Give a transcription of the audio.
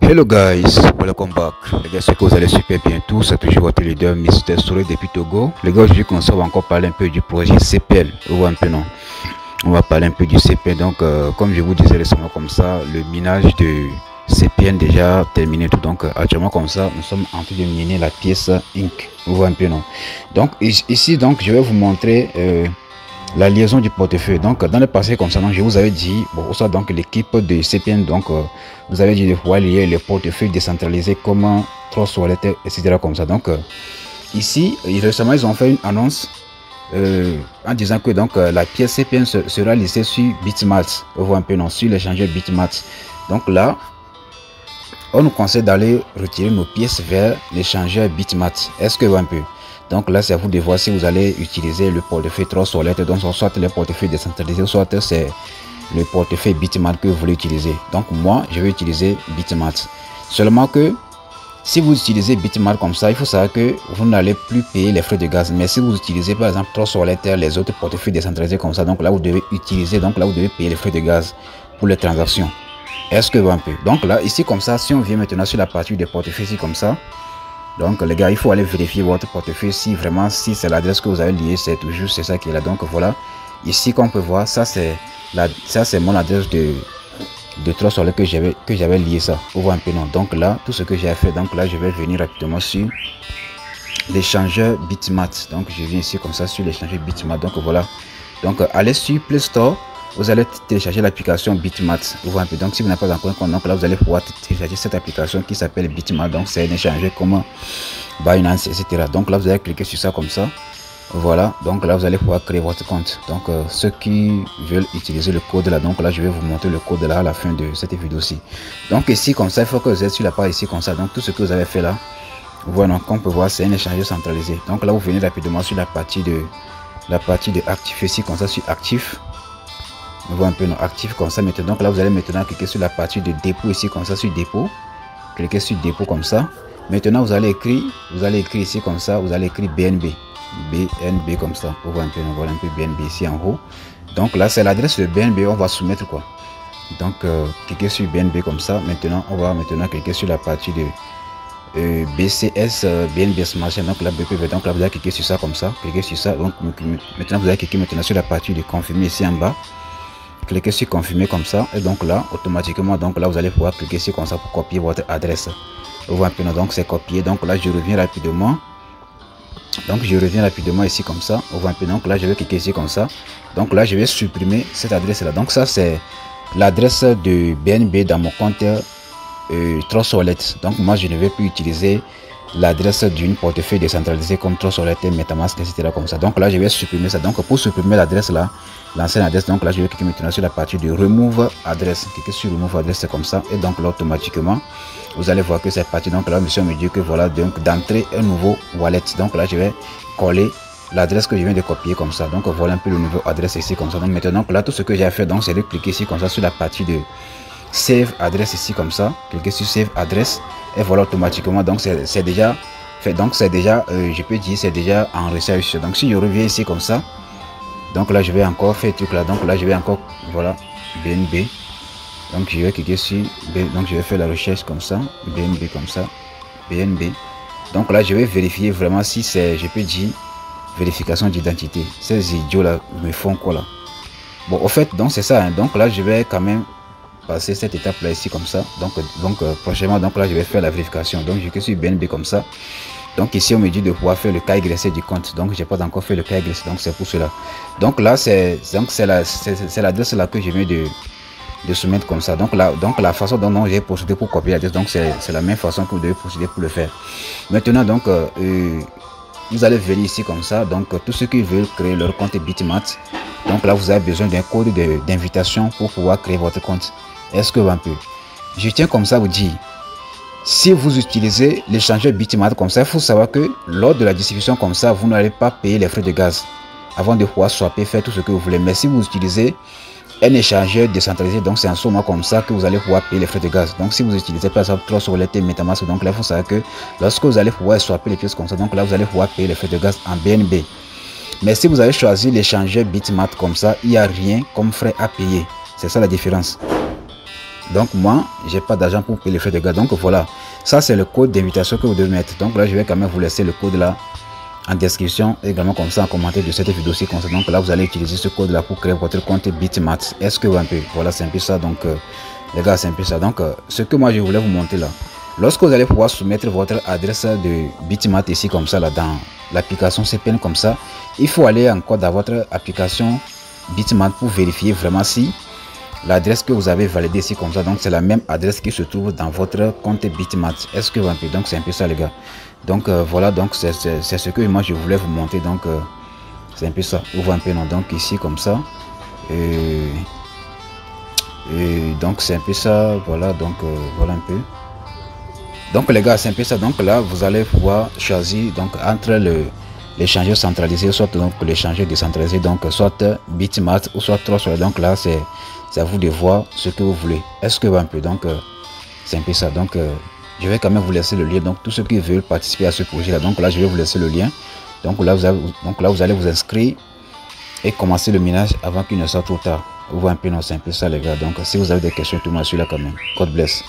Hello guys, welcome back. Les gars, c'est que vous allez super bien tous. C'est toujours votre leader Mr. Story depuis Togo. Les gars, aujourd'hui, on va encore parler un peu du projet CPL. On va un peu non. On va parler un peu du CPL. Donc, comme je vous disais récemment comme ça, le minage de CPN déjà terminé tout. Donc, actuellement comme ça, nous sommes en train de miner la pièce Inc. On voit un peu non. Donc, ici, donc, je vais vous montrer la liaison du portefeuille. Donc dans le passé comme ça, donc, je vous avais dit, bon, ça donc l'équipe de CPN, donc vous avez dit de pouvoir lier les portefeuilles décentralisés comme Trust Wallet, etc. comme ça. Donc ici, récemment, ils ont fait une annonce en disant que donc la pièce CPN sera listée sur Bitmart. On voit un peu non, sur l'échangeur Bitmart. Donc là, on nous conseille d'aller retirer nos pièces vers l'échangeur Bitmart. Est-ce que vous un peu? Donc là, c'est à vous de voir si vous allez utiliser le portefeuille Trust Wallet, donc soit le portefeuille décentralisé, soit c'est le portefeuille Bitmart que vous voulez utiliser. Donc moi, je vais utiliser Bitmart. Seulement que si vous utilisez Bitmart comme ça, il faut savoir que vous n'allez plus payer les frais de gaz. Mais si vous utilisez par exemple Trust Wallet, les autres portefeuilles décentralisés comme ça, donc là vous devez utiliser, donc là vous devez payer les frais de gaz pour les transactions. Est-ce que vous un peu? Donc là, ici comme ça, si on vient maintenant sur la partie des portefeuilles ici comme ça. Donc les gars, il faut aller vérifier votre portefeuille si vraiment si c'est l'adresse que vous avez liée, c'est toujours c'est ça qui est là. Donc voilà, ici comme on peut voir, ça c'est mon adresse de Trust Wallet que j'avais lié ça. Vous voyez un peu non. Donc là, tout ce que j'ai fait, donc là je vais venir rapidement sur l'échangeur Bitmart. Donc je viens ici comme ça sur l'échangeur Bitmart. Donc voilà. Donc allez sur Play Store. Vous allez télécharger l'application Bitmart. Vous voyez un peu. Donc si vous n'avez pas encore un compte, donc là vous allez pouvoir télécharger cette application qui s'appelle Bitmart. Donc c'est un échangeur comme Binance, etc. Donc là vous allez cliquer sur ça comme ça. Voilà. Donc là vous allez pouvoir créer votre compte. Donc ceux qui veulent utiliser le code là, donc là je vais vous montrer le code là à la fin de cette vidéo-ci. Donc ici comme ça, il faut que vous êtes sur la page ici comme ça. Donc tout ce que vous avez fait là, voilà, comme on peut voir, c'est un échangeur centralisé. Donc là vous venez rapidement sur la partie de actif ici comme ça sur actif. On voit un peu non actif comme ça maintenant. Donc là vous allez maintenant cliquer sur la partie de dépôt ici comme ça sur dépôt. Cliquez sur dépôt comme ça. Maintenant vous allez écrire ici comme ça, vous allez écrire BNB comme ça. On voit un peu, on voit un peu BNB ici en haut. Donc là c'est l'adresse de BNB, on va soumettre quoi. Donc cliquez sur BNB comme ça. Maintenant on va cliquer sur la partie de BCS BNB Smart. Donc là BPV, donc là vous allez cliquer sur ça comme ça. Cliquez sur ça. Donc maintenant vous allez cliquer maintenant sur la partie de confirmer ici en bas. Cliquez sur confirmer comme ça et donc là automatiquement donc là vous allez pouvoir cliquer sur comme ça pour copier votre adresse. Vous voyez un peu, donc c'est copié. Donc là je reviens rapidement. Donc je reviens rapidement ici comme ça. Vous voyez un peu, donc là je vais cliquer ici comme ça. Donc là je vais supprimer cette adresse là. Donc ça c'est l'adresse de BNB dans mon compte Trust Wallet. Donc moi je ne vais plus utiliser l'adresse d'une portefeuille décentralisée comme Trust Wallet, Metamask, etc. comme ça. Donc là je vais supprimer ça. Donc pour supprimer l'adresse là, l'ancienne adresse, donc là je vais cliquer maintenant sur la partie de remove adresse. Cliquez sur remove adresse comme ça et donc là automatiquement vous allez voir que c'est parti. Donc là monsieur me dit que voilà, donc d'entrer un nouveau wallet. Donc là je vais coller l'adresse que je viens de copier comme ça. Donc voilà un peu le nouveau adresse ici comme ça. Donc maintenant donc là tout ce que j'ai fait donc c'est de cliquer ici comme ça sur la partie de save adresse ici comme ça. Cliquez sur save adresse et voilà automatiquement donc c'est déjà fait. Donc c'est déjà je peux dire c'est déjà en recherche. Donc si je reviens ici comme ça, donc là je vais encore faire truc là. Donc là je vais encore voilà BNB. Donc je vais cliquer sur B. Donc je vais faire la recherche comme ça, BNB comme ça, BNB. Donc là je vais vérifier vraiment si c'est, je peux dire vérification d'identité. Ces idiots là me font quoi là? Bon au fait donc c'est ça hein. Donc là je vais quand même passer cette étape là ici comme ça. Donc prochainement donc là je vais faire la vérification. Donc je clique sur BNB comme ça. Donc ici on me dit de pouvoir faire le KYC du compte. Donc j'ai pas encore fait le KYC, donc c'est pour cela. Donc là c'est l'adresse là que je viens de soumettre comme ça. Donc la façon dont j'ai procédé pour copier l'adresse, donc c'est la même façon que vous devez procéder pour le faire. Maintenant donc vous allez venir ici comme ça. Donc tous ceux qui veulent créer leur compte Bitmart, donc là vous avez besoin d'un code d'invitation pour pouvoir créer votre compte. Est-ce que un peu je tiens comme ça vous dire, si vous utilisez l'échangeur Bitmart comme ça, il faut savoir que lors de la distribution comme ça, vous n'allez pas payer les frais de gaz avant de pouvoir swapper, faire tout ce que vous voulez. Mais si vous utilisez un échangeur décentralisé, donc c'est en ce moment comme ça que vous allez pouvoir payer les frais de gaz. Donc si vous utilisez par exemple Trust Wallet, Metamask, donc là il faut savoir que lorsque vous allez pouvoir swapper les pièces comme ça, donc là vous allez pouvoir payer les frais de gaz en BNB. Mais si vous avez choisi l'échangeur Bitmart comme ça, il n'y a rien comme frais à payer. C'est ça la différence. Donc moi, j'ai pas d'argent pour payer les frais de gars. Donc voilà, ça c'est le code d'invitation que vous devez mettre. Donc là, je vais quand même vous laisser le code là en description, également comme ça en commentaire de cette vidéo ci comme ça. Donc là, vous allez utiliser ce code là pour créer votre compte Bitmax. Est-ce que vous un peu, voilà, c'est un peu ça. Donc les gars, c'est un peu ça. Donc ce que moi je voulais vous montrer là, lorsque vous allez pouvoir soumettre votre adresse de Bitmax ici comme ça là dans l'application CPN comme ça, il faut aller encore dans votre application Bitmax pour vérifier vraiment si l'adresse que vous avez validée ici comme ça, donc c'est la même adresse qui se trouve dans votre compte Bitmax. Est-ce que vous un peu, donc c'est un peu ça les gars. Donc voilà, donc c'est ce que moi je voulais vous montrer. Donc c'est un peu ça. Ouvre un peu non, donc ici comme ça. Et donc c'est un peu ça. Voilà, donc voilà un peu. Donc les gars, c'est un peu ça. Donc là, vous allez pouvoir choisir donc entre l'échangeur centralisé, soit donc l'échangeur décentralisé, donc soit Bitmax ou soit Trustwallet. Donc là, c'est à vous de voir ce que vous voulez. Est-ce que un peu, donc c'est un peu ça. Donc je vais quand même vous laisser le lien. Donc tous ceux qui veulent participer à ce projet là, donc là je vais vous laisser le lien. Donc là vous allez vous inscrire et commencer le minage avant qu'il ne soit trop tard. Vous voyez un peu, non, c'est un peu ça les gars. Donc si vous avez des questions, tout le monde suis là quand même. God bless.